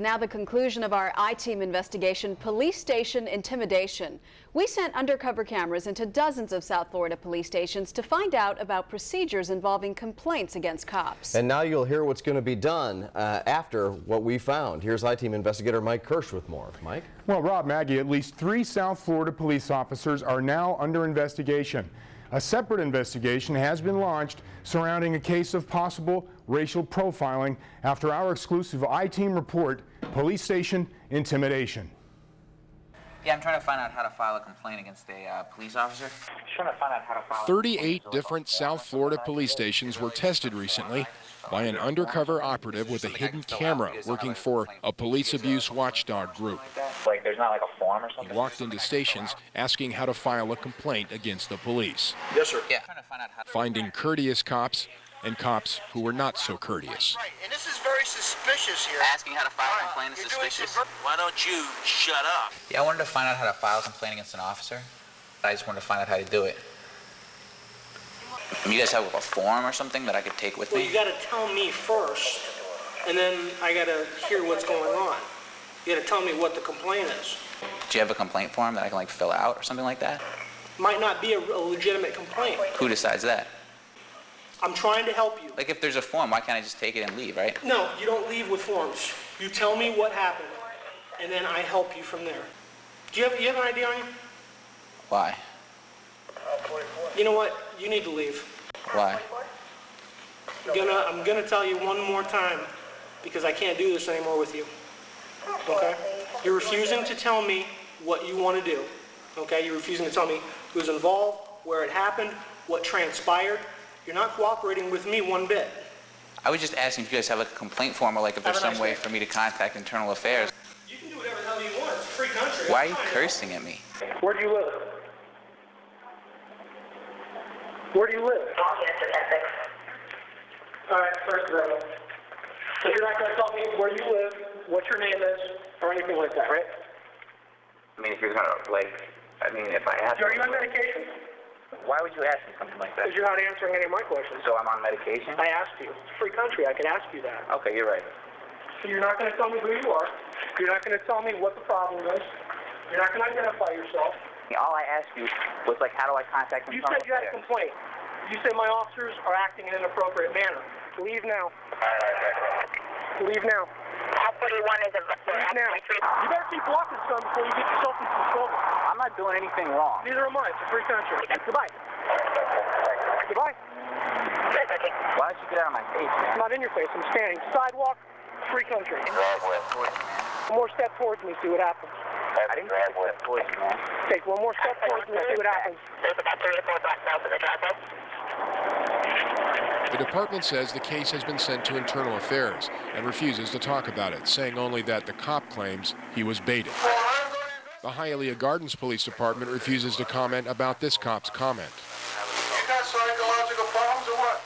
Now the conclusion of our I-Team investigation, police station intimidation. We sent undercover cameras into dozens of South Florida police stations to find out about procedures involving complaints against cops. And now you'll hear what's going to be done after what we found. Here's I-Team investigator Mike Kirsch with more. Mike? Well, Rob, Maggie, at least 3 South Florida police officers are now under investigation. A separate investigation has been launched surrounding a case of possible racial profiling after our exclusive I-Team report, police station intimidation. Yeah, I'm trying to find out how to file a complaint against a police officer. 38 different South Florida police stations were tested recently by an undercover operative with a hidden camera working for a police abuse watchdog group. Like, there's not like a form or something? He walked into stations asking how to file a complaint against the police. Yes, sir. Yeah. Finding courteous cops and cops who were not so courteous. Right, and this is very suspicious here. Asking how to file a complaint is suspicious. Why don't you shut up? Yeah, I wanted to find out how to file a complaint against an officer. I just wanted to find out how to do it. You guys have a form or something that I could take with me? Well, you gotta tell me first, and then I gotta hear what's going on. You gotta tell me what the complaint is. Do you have a complaint form that I can like fill out or something like that? Might not be a legitimate complaint. Who decides that? I'm trying to help you. Like, if there's a form, why can't I just take it and leave, right? No, you don't leave with forms. You tell me what happened, and then I help you from there. Do you have an idea on you? Why? You know what? You need to leave. Why? I'm gonna tell you one more time, because I can't do this anymore with you. Okay? You're refusing to tell me what you want to do. Okay? You're refusing to tell me who's involved, where it happened, what transpired. You're not cooperating with me one bit. I was just asking if you guys have like a complaint form or like if there's some way for me to contact internal affairs. You can do whatever the hell you want. It's a free country. Why are you cursing at me? Where do you live? Where do you live? All right, first of all, so you're not going to tell me where you live, what your name is, or anything like that, right? I mean, if you're gonna if I ask. Are you on medication? Why would you ask me something like that? Because you're not answering any of my questions. So I'm on medication? I asked you. It's a free country. I can ask you that. Okay, you're right. So you're not going to tell me who you are. You're not going to tell me what the problem is. You're not going to identify yourself. All I asked you was like, how do I contact them? You said you had a complaint. You said my officers are acting in an inappropriate manner. Leave now. Leave now. All 41 is a... Leave now. You better keep walking some before you get yourself into some trouble. I'm not doing anything wrong. Neither am I. It's a free country. Goodbye. Goodbye. Why don't you get out of my face, man? I'm not in your face. I'm standing. Sidewalk, free country. One more step towards me, see what happens. I didn't step towards you, man. Take one more step towards me, see what happens. There's about 3 or 4 blocks south of the driveway. The department says the case has been sent to internal affairs and refuses to talk about it, saying only that the cop claims he was baited. The Hialeah Gardens Police Department refuses to comment about this cop's comment. You got psychological problems or what?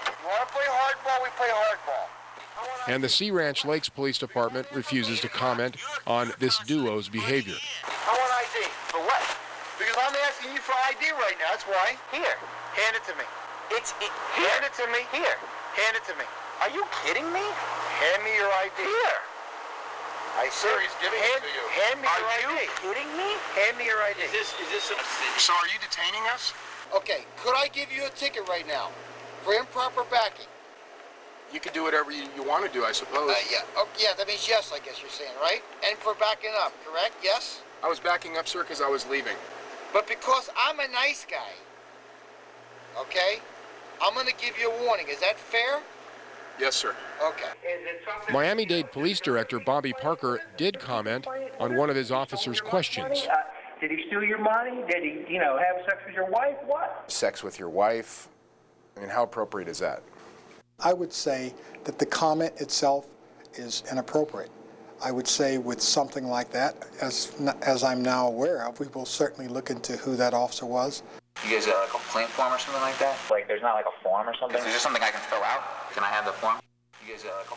You want to play hardball? We play hardball. And the Sea Ranch Lakes Police Department refuses to comment on this duo's behavior. I want ID. For what? Because I'm asking you for ID right now. That's why. Here. Hand it to me. Hand it to me. Here. Hand it to me. Are you kidding me? Hand me your ID. Here. I said, he's giving it to you. Hand me your ID. Are you kidding me? Hand me your ID. Is this So are you detaining us? Okay, could I give you a ticket right now for improper backing? You can do whatever you want to do, I suppose. Yeah, that means yes, I guess you're saying, right? And for backing up, correct? Yes? I was backing up, sir, because I was leaving. But because I'm a nice guy, okay, I'm going to give you a warning. Is that fair? Yes, sir. Okay. Miami-Dade Police Director Bobby Parker did comment on one of his officers' questions. Did he steal your money? Did he, have sex with your wife? What? Sex with your wife? I mean, how appropriate is that? I would say that the comment itself is inappropriate. I would say with something like that, as I'm now aware of, we will certainly look into who that officer was. You guys have a complaint form or something like that? Like, there's not like a form or something? Is there something I can fill out? Can I have the form?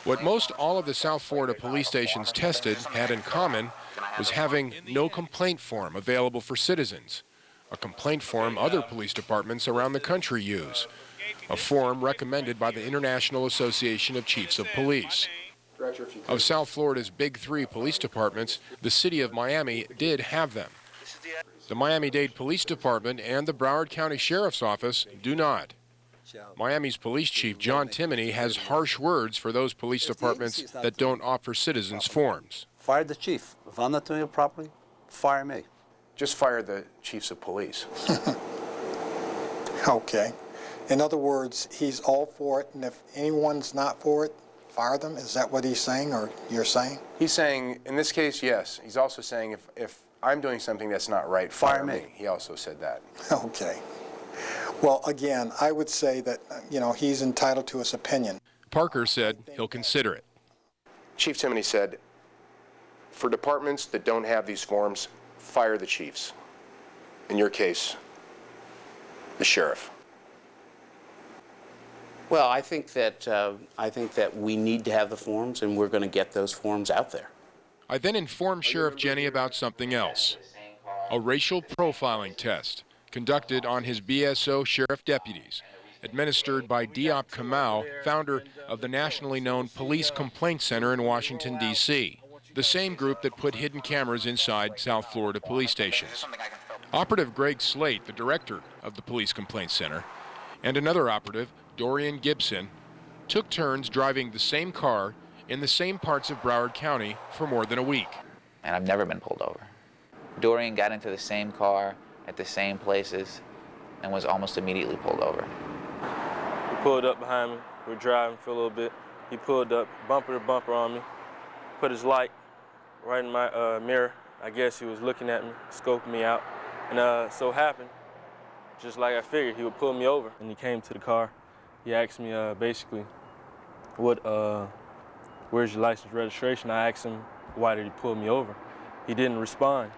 What most all of the South Florida police stations tested had in common was having no complaint form available for citizens, a complaint form other police departments around the country use, a form recommended by the International Association of Chiefs of Police. Of South Florida's big 3 police departments, the city of Miami did have them. The Miami-Dade Police Department and the Broward County Sheriff's Office do not. Miami's police chief, John Timoney, has harsh words for those police departments that don't offer citizens forms. Fire the chief. If I'm not doing it properly, fire me. Just fire the chiefs of police. Okay. In other words, he's all for it, and if anyone's not for it, fire them? Is that what he's saying, or you're saying? He's saying, in this case, yes. He's also saying if I'm doing something that's not right, fire me. He also said that. Okay. Well, again, I would say that, he's entitled to his opinion. Parker said he'll consider it. Chief Timoney said, for departments that don't have these forms, fire the chiefs. In your case, the sheriff. Well, I think that we need to have the forms, and we're going to get those forms out there. I then informed Sheriff Jenny about something else, a racial profiling test conducted on his BSO sheriff deputies, administered by Diop Kamau, founder of the nationally known Police Complaint Center in Washington, D.C., the same group that put hidden cameras inside South Florida police stations. Operative Greg Slate, the director of the Police Complaint Center, and another operative, Dorian Gibson, took turns driving the same car in the same parts of Broward County for more than a week. And I've never been pulled over. Dorian got into the same car at the same places and was almost immediately pulled over. He pulled up behind me. We were driving for a little bit. He pulled up bumper to bumper on me, put his light right in my mirror. I guess he was looking at me, scoping me out. And so happened, just like I figured, he would pull me over. And he came to the car. He asked me basically, where's your license registration? I asked him, why did he pull me over? He didn't respond.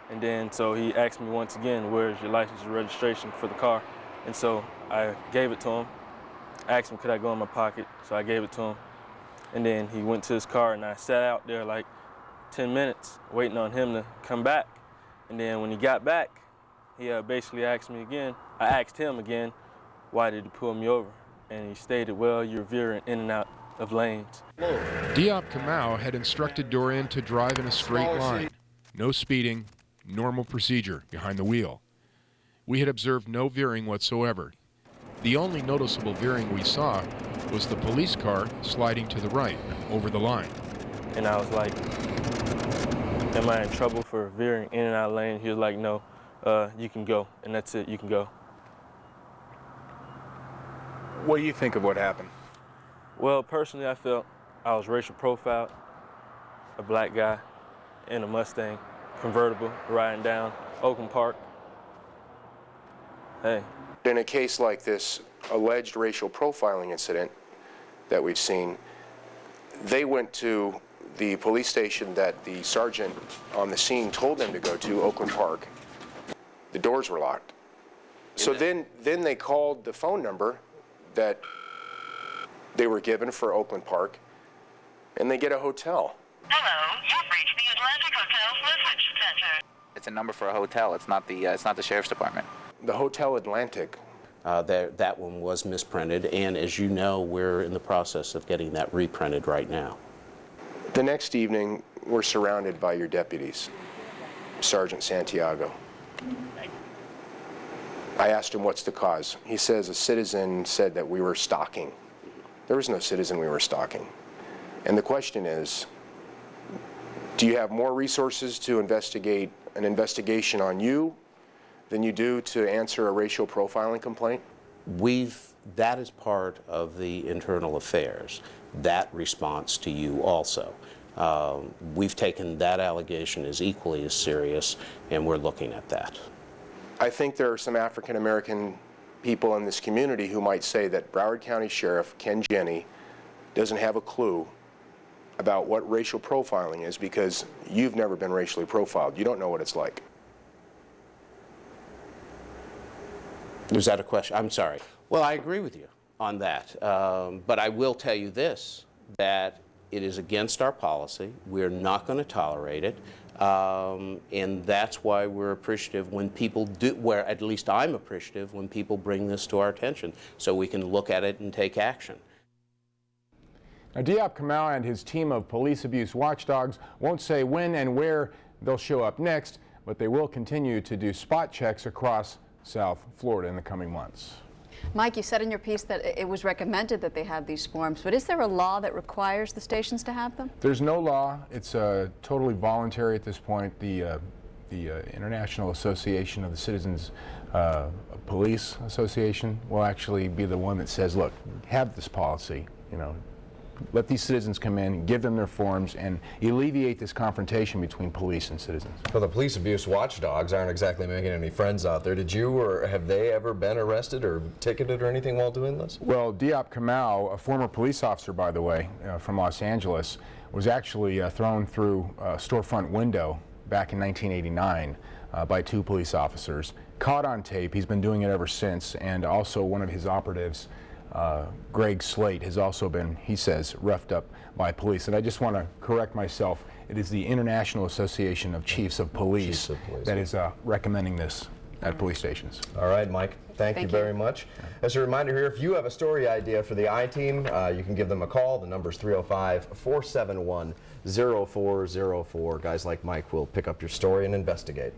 And then so he asked me once again, where's your license and registration for the car? And so I gave it to him. I asked him, could I go in my pocket? So I gave it to him. And then he went to his car, and I sat out there like 10 minutes waiting on him to come back. And then when he got back, he basically asked me again. I asked him again, why did he pull me over? And he stated, well, you're veering in and out of lanes. Diop Kamau had instructed Dorian to drive in a straight line. No speeding, normal procedure behind the wheel. We had observed no veering whatsoever. The only noticeable veering we saw was the police car sliding to the right, over the line. And I was like, am I in trouble for veering in and out of lane? He was like, no, you can go, and that's it, you can go. What do you think of what happened? Well, personally, I felt I was racial profiled, a black guy in a Mustang convertible riding down Oakland Park. Hey. In a case like this alleged racial profiling incident that we've seen, they went to the police station that the sergeant on the scene told them to go to, Oakland Park. The doors were locked. So then they called the phone number that they were given for Oakland Park, and they get a hotel. Hello, you've reached the Atlantic Hotel Message Center. It's a number for a hotel. It's not the sheriff's department. The Hotel Atlantic. That one was misprinted, and as you know, we're in the process of getting that reprinted right now. The next evening, we're surrounded by your deputies, Sergeant Santiago. I asked him, what's the cause? He says a citizen said that we were stalking. There was no citizen we were stalking. And the question is, do you have more resources to investigate an investigation on you than you do to answer a racial profiling complaint? That is part of the internal affairs, that response to you also. We've taken that allegation as equally as serious, and we're looking at that. I think there are some African American people in this community who might say that Broward County Sheriff Ken Jenny doesn't have a clue about what racial profiling is because you've never been racially profiled. You don't know what it's like. Was that a question? I'm sorry. Well, I agree with you on that. But I will tell you this, that it is against our policy. We're not going to tolerate it. And that's why we're appreciative when people do, at least I'm appreciative when people bring this to our attention so we can look at it and take action. Now, Diop Kamau and his team of police abuse watchdogs won't say when and where they'll show up next, but they will continue to do spot checks across South Florida in the coming months. Mike, you said in your piece that it was recommended that they have these forms, but is there a law that requires the stations to have them? There's no law. It's totally voluntary at this point. The International Association of the Citizens Police Association will actually be the one that says, look, have this policy, you know, let these citizens come in, give them their forms, and alleviate this confrontation between police and citizens. Well, the police abuse watchdogs aren't exactly making any friends out there. Did you or have they ever been arrested or ticketed or anything while doing this? Well, Diop Kamau, a former police officer, by the way, from Los Angeles, was actually thrown through a storefront window back in 1989 by 2 police officers. Caught on tape. He's been doing it ever since, and also one of his operatives, Greg Slate, has also been, he says, roughed up by police. And I just want to correct myself. It is the International Association of Chiefs of Police, that is recommending this at police stations. All right, Mike. Thank you very much. As a reminder here, if you have a story idea for the I-Team, you can give them a call. The number's 305-471-0404. Guys like Mike will pick up your story and investigate.